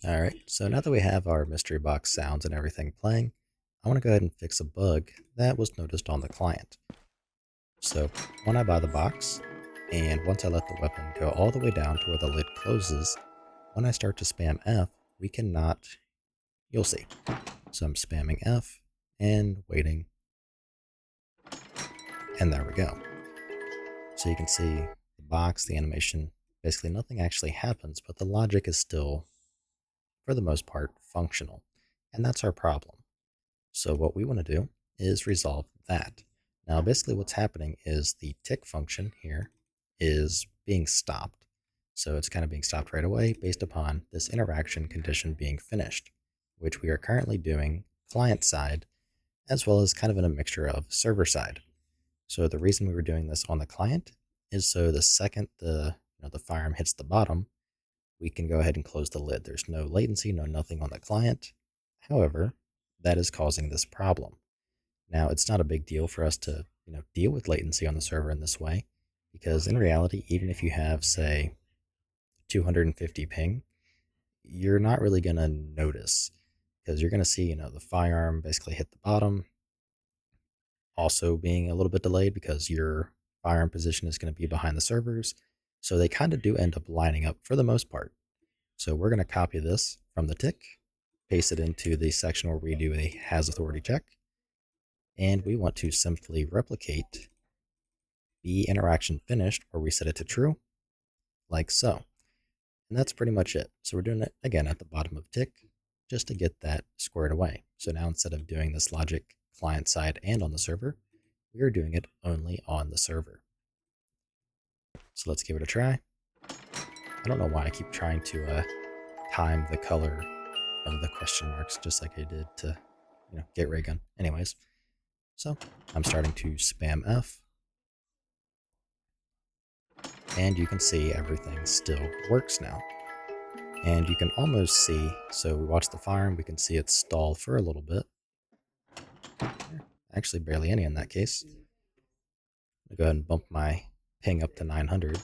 Alright, so now that we have our mystery box sounds and everything playing, I want to go ahead and fix a bug that was noticed on the client. So when I buy the box, and once I let the weapon go all the way down to where the lid closes, when I start to spam F, we cannot, you'll see. So I'm spamming F and waiting, and there we go. So you can see the box, the animation, basically nothing actually happens, but the logic is still, for the most part, functional. And that's our problem. So what we want to do is resolve that. Now, basically what's happening is the tick function here is being stopped. So it's kind of being stopped right away based upon this interaction condition being finished, which we are currently doing client side as well as kind of in a mixture of server side. So the reason we were doing this on the client is so the second the firearm hits the bottom, we can go ahead and close the lid. There's no latency, no nothing on the client. However, that is causing this problem. Now, it's not a big deal for us to, deal with latency on the server in this way, because in reality, even if you have, say, 250 ping, you're not really going to notice because you're going to see, the firearm basically hit the bottom, also being a little bit delayed because your firearm position is going to be behind the servers. So they kind of do end up lining up for the most part. So we're going to copy this from the tick, paste it into the section where we do a has authority check, and we want to simply replicate the interaction finished where we set it to true, like so. And that's pretty much it. So we're doing it again at the bottom of tick just to get that squared away. So now instead of doing this logic client side and on the server, we are doing it only on the server. So let's give it a try. I don't know why I keep trying to time the color of the question marks just like I did to, get ray gun. Anyways, so I'm starting to spam F, and you can see everything still works now. And you can almost see, so we watch the firearm, we can see it stall for a little bit. Actually, barely any in that case. I'll go ahead and bump my ping up to 900.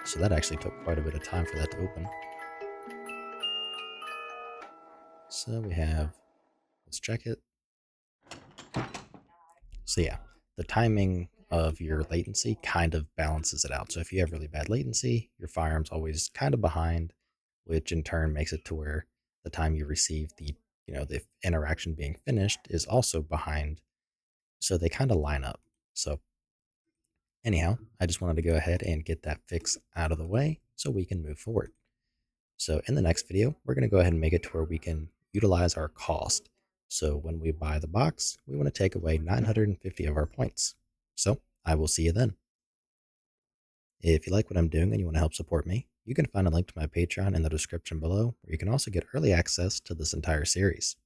So that actually took quite a bit of time for that to open. So we have, let's check it. So yeah, the timing of your latency kind of balances it out. So if you have really bad latency, your firearm's always kind of behind, which in turn makes it to where the time you receive the interaction being finished is also behind. So they kind of line up. So anyhow, I just wanted to go ahead and get that fix out of the way so we can move forward. So in the next video, we're going to go ahead and make it to where we can utilize our cost. So when we buy the box, we want to take away 950 of our points. So I will see you then. If you like what I'm doing and you want to help support me, you can find a link to my Patreon in the description below, where you can also get early access to this entire series.